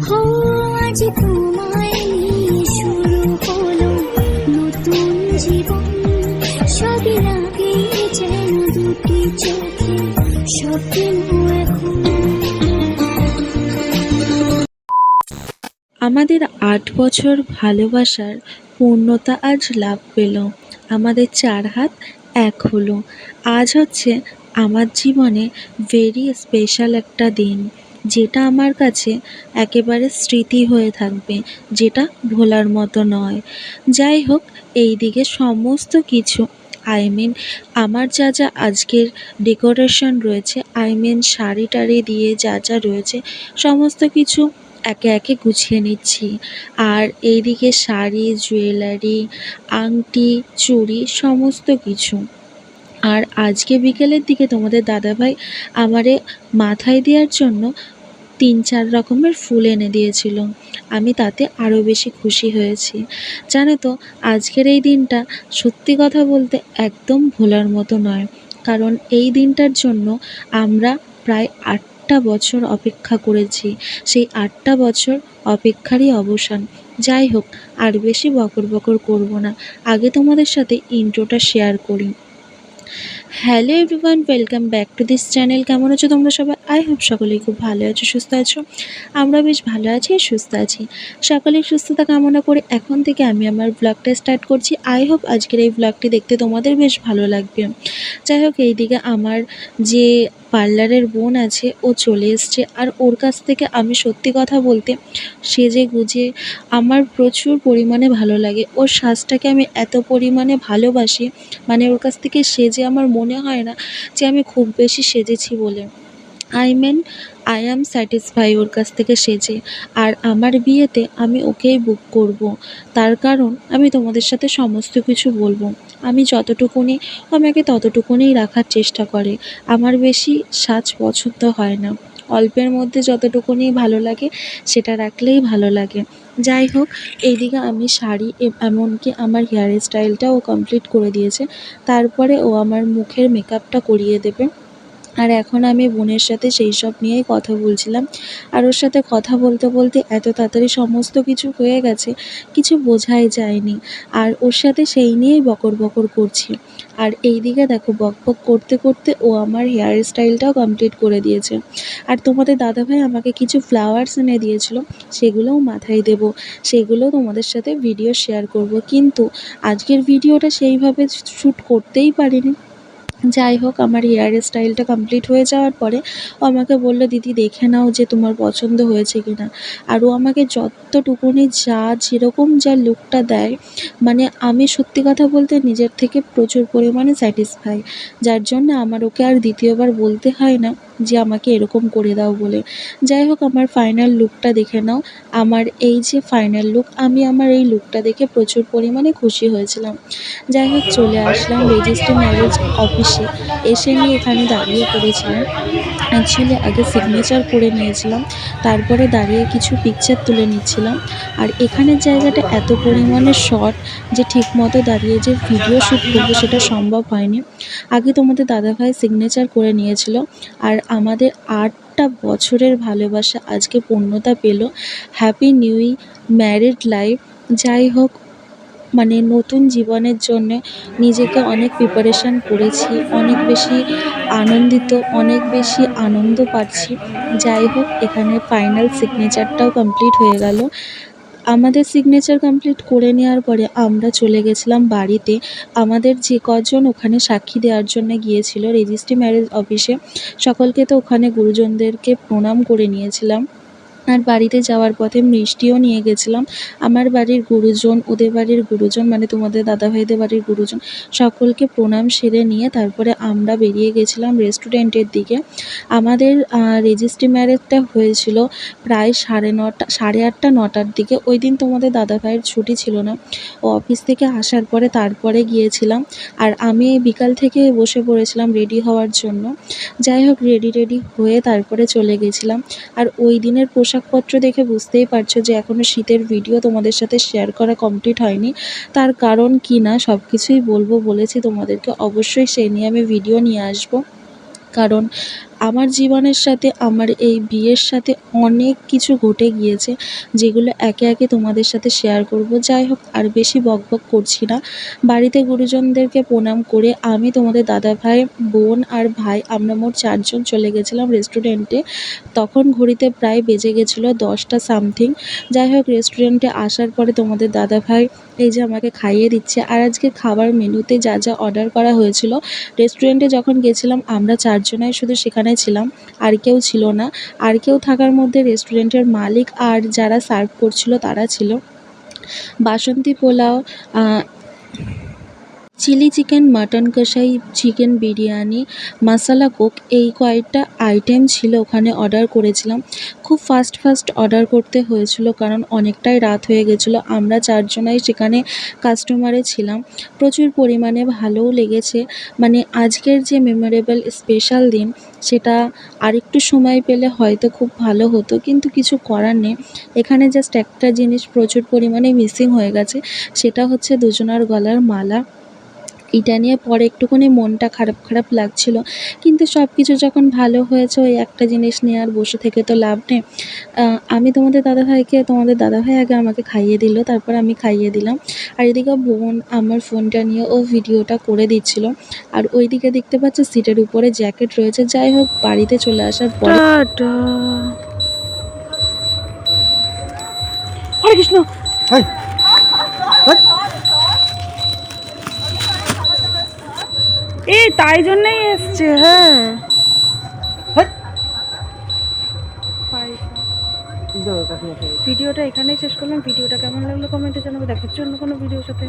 হো আজ তোমায় নিয়ে শুরু হলো নতুন জীবন, সবই লাগে যেন দুটি চোখে স্বপ্ন এখন। আমাদের ৮ বছর ভালোবাসার পূর্ণতা আজ লাভ পেল। আমাদের ৪ হাত এক হলো। আজ হচ্ছে আমার জীবনে ভেরি স্পেশাল একটা দিন, যেটা আমার কাছে একেবারে স্মৃতি হয়ে থাকবে, যেটা ভোলার মতো নয়। যাই হোক, এই দিকে সমস্ত কিছু আমার যা যা আজকের ডেকোরেশন রয়েছে, শাড়ি টাড়ি দিয়ে যা যা রয়েছে সমস্ত কিছু একে একে গুছিয়ে নিচ্ছি। আর এইদিকে শাড়ি, জুয়েলারি, আংটি, চুড়ি সমস্ত কিছু। আর আজকে বিকেলের দিকে তোমাদের দাদাভাই আমারে মাথায় দেওয়ার জন্য ৩-৪ রকমের ফুল এনে দিয়েছিল। আমি তাতে আরও বেশি খুশি হয়েছি। জানো তো, আজকের এই দিনটা সত্যি কথা বলতে একদম ভোলার মতো নয়। কারণ এই দিনটার জন্য আমরা প্রায় ৮টা বছর অপেক্ষা করেছি। সেই ৮টা বছর অপেক্ষারই অবসান। যাই হোক, আর বেশি বকর বকর করব না। আগে তোমাদের সাথে ইন্ট্রোটা শেয়ার করি। Hello everyone, welcome back to this channel. কেমন আছো তোমরা সবাই? আই হোপ সকলেই খুব ভালো আছো, সুস্থ আছো। আমরা বেশ ভালো আছি, সুস্থ আছি। সকলের সুস্থতা কামনা করে এখন থেকে আমি আমার ব্লগটা স্টার্ট করছি। আই হোপ আজকের এই ব্লগটি দেখতে তোমাদের বেশ ভালো লাগবে। যাই হোক, এইদিকে আমার যে পার্লারের বোন আছে ও চলে এসছে। আর ওর কাছ থেকে আমি সত্যি কথা বলতে সেজে গুজে আমার প্রচুর পরিমাণে ভালো লাগে। ওর সাজটাকে আমি এত পরিমাণে ভালোবাসি, মানে ওর কাছ থেকে সেজে আমার মনে হয় না যে আমি খুব বেশি সেজেছি বলে। আই অ্যাম স্যাটিসফাই ওর কাছ থেকে সেজে। আর আমার বিয়েতে আমি ওকেই বুক করব। তার কারণ আমি তোমাদের সাথে সমস্ত কিছু বলবো। আমি যতটুকুনি আমাকে ততটুকুনিই রাখার চেষ্টা করে। আমার বেশি সাজ পছন্দ হয় না। অল্পের মধ্যে যতটুকুনি ভালো লাগে সেটা রাখলেই ভালো লাগে। যাই হোক, এইদিকে আমি শাড়ি এমনকি আমার হেয়ার স্টাইলটাও কমপ্লিট করে দিয়েছে। তারপরে ও আমার মুখের মেকআপটা করিয়ে দেবে। আর এখন আমি বোনের সাথে সেই সব নিয়েই কথা বলছিলাম। আর ওর সাথে কথা বলতে বলতে এত তাড়াতাড়ি সমস্ত কিছু হয়ে গেছে, কিছু বোঝাই যায়নি। আর ওর সাথে সেই নিয়েই বকর বকর করছি। আর এইদিকে দেখো, বকবক করতে করতে ও আমার হেয়ার স্টাইলটাও কমপ্লিট করে দিয়েছে। আর তোমাদের দাদাভাই আমাকে কিছু ফ্লাওয়ার্স এনে দিয়েছিল, সেগুলোও মাথায় দেব, সেগুলোও তোমাদের সাথে ভিডিও শেয়ার করব। কিন্তু আজকের ভিডিওটা সেইভাবে শ্যুট করতেই পারিনি। যাই হোক, আমার হেয়ার স্টাইলটা কমপ্লিট হয়ে যাওয়ার পরে ও আমাকে বলল, দিদি দেখে নাও যে তোমার পছন্দ হয়েছে কি না। আর ও আমাকে যতটুকুনি যেরকম লুকটা দেয়, মানে আমি সত্যি কথা বলতে নিজের থেকে প্রচুর পরিমাণে স্যাটিসফাই। যার জন্য আমার ওকে আর দ্বিতীয়বার বলতে হয় না যে আমাকে এরকম করে দাও বলে। যাই হোক, আমার ফাইনাল লুকটা দেখে নাও। আমার এই যে ফাইনাল লুক, আমি আমার এই লুকটা দেখে প্রচুর পরিমাণে খুশি হয়েছিলাম। যাই হোক, চলে আসলাম রেজিস্ট্রি ম্যারেজ অফিসে। এসে আমি এখানে দাঁড়িয়ে পড়েছিলাম। অ্যাকচুয়ালি আগে সিগনেচার করে নিয়েছিলাম, তারপরে দাঁড়িয়ে কিছু পিকচার তুলে নিচ্ছিলাম। আর এখানের জায়গাটা এত পরিমাণে শর্ট যে ঠিকমতো দাঁড়িয়ে যে ভিডিও শ্যুট করবো সেটা সম্ভব হয়নি। আগে তোমাদের দাদাভাই সিগনেচার করে নিয়েছিল। আর আমাদের ৮টা বছরের ভালোবাসা আজকে পূর্ণতা পেল। Happy new married life. যাই হোক, মানে নতুন জীবনের জন্য নিজেকে অনেক প্রিপারেশান করেছি, অনেক বেশি আনন্দিত, অনেক বেশি আনন্দ পাচ্ছি। যাই হোক, এখানে ফাইনাল সিগনেচারটাও কমপ্লিট হয়ে গেল। আমাদের সিগনেচার কমপ্লিট করে নেওয়ার পরে আমরা চলে গেছিলাম বাড়িতে। আমাদের যে কজন ওখানে সাক্ষী দেওয়ার জন্য গিয়েছিল রেজিস্ট্রি ম্যারেজ অফিসে, সকলকে তো ওখানে গুরুজনদেরকে প্রণাম করে নিয়েছিলাম। আর বাড়িতে যাওয়ার পথে মিষ্টিও নিয়ে গেছিলাম। আমার বাড়ির গুরুজন, ওদের বাড়ির গুরুজন, মানে তোমাদের দাদাভাইদের বাড়ির গুরুজন, সকলকে প্রণাম সেরে নিয়ে তারপরে আমরা বেরিয়ে গেছিলাম রেস্টুরেন্টের দিকে। আমাদের রেজিস্ট্রি ম্যারেজটা হয়েছিল প্রায় 8:30 9টার দিকে। ওই দিন তোমাদের দাদাভাইয়ের ছুটি ছিল না, ও অফিস থেকে আসার পরে তারপরে গিয়েছিলাম। আর আমি বিকাল থেকে বসে পড়েছিলাম রেডি হওয়ার জন্য। যাই হোক, রেডি হয়ে তারপরে চলে গেছিলাম। আর ওই দিনের পোশাকপত্র দেখে বুঝতেই পারছো যে এখনও শীতের ভিডিও তোমাদের সাথে শেয়ার করা কমপ্লিট হয়নি। তার কারণ কি না সব কিছুই বলবো বলেছি তোমাদেরকে, অবশ্যই সেই নিয়ে আমি ভিডিও নিয়ে আসবো। কারণ আমার জীবনের সাথে আমার এই বিয়ের সাথে অনেক কিছু ঘটে গিয়েছে, যেগুলো একে একে তোমাদের সাথে শেয়ার করব। যাই হোক, আর বেশি বকবক করছি না। বাড়িতে গুরুজনদেরকে প্রণাম করে আমি, তোমাদের দাদাভাই, বোন আর ভাই, আমরা মোট 4 জন চলে গেছিলাম রেস্টুরেন্টে। তখন ঘড়িতে প্রায় বেজে গেছিলো 10টা সামথিং। যাই হোক, রেস্টুরেন্টে আসার পরে তোমাদের দাদাভাই এই যে আমাকে খাইয়ে দিচ্ছে। আর আজকে খাবার মেনুতে যা যা অর্ডার করা হয়েছিল, রেস্টুরেন্টে যখন গেছিলাম আমরা 4 জনাই শুধু সেখানে ছিলাম, আর কেউ ছিল না। আর কেউ থাকার মধ্যে রেস্টুরেন্টের মালিক আর যারা সার্ভ করছিল তারা ছিল। বাসন্তী পোলাও, চিলি চিকেন, মাটন কষাই, চিকেন বিরিয়ানি, মাসালা কোক, এই কয়েকটা আইটেম ছিল ওখানে অর্ডার করেছিলাম। খুব ফাস্ট ফাস্ট অর্ডার করতে হয়েছিল, কারণ অনেকটাই রাত হয়ে গেছিলো। আমরা 4 জনাই সেখানে কাস্টমারে ছিলাম। প্রচুর পরিমাণে ভালোও লেগেছে। মানে আজকের যে মেমোরেবল স্পেশাল দিন, সেটা আরেকটু সময় পেলে হয়তো খুব ভালো হতো, কিন্তু কিছু করার নেই। এখানে জাস্ট একটা জিনিস প্রচুর পরিমাণে মিসিং হয়ে গেছে, সেটা হচ্ছে দুজনার গলার মালা। এটা নিয়ে পরে একটুখানি মনটা খারাপ খারাপ লাগছিল, কিন্তু সব কিছু যখন ভালো হয়েছে, ওই একটা জিনিস নিয়ে আর বসে থেকে তো লাভ নেই। আমি তোমাদের দাদাভাই আগে আমাকে খাইয়ে দিল, তারপর আমি খাইয়ে দিলাম। আর এদিকে বোন আমার ফোনটা নিয়ে ও ভিডিওটা করে দিচ্ছিল। আর ওইদিকে দেখতে পাচ্ছ সিটের উপরে জ্যাকেট রয়েছে। যাই হোক, বাড়িতে চলে আসার পরে টাটা। হরে কৃষ্ণ। হেই, হেই, এই তাই জন্যই এসছে। হ্যাঁ, হেই। ভিডিওটা এখানেই শেষ করলাম। ভিডিওটা কেমন লাগলো কমেন্টে জানাবে। দেখাচ্ছি অন্য কোনো ভিডিওর সাথে।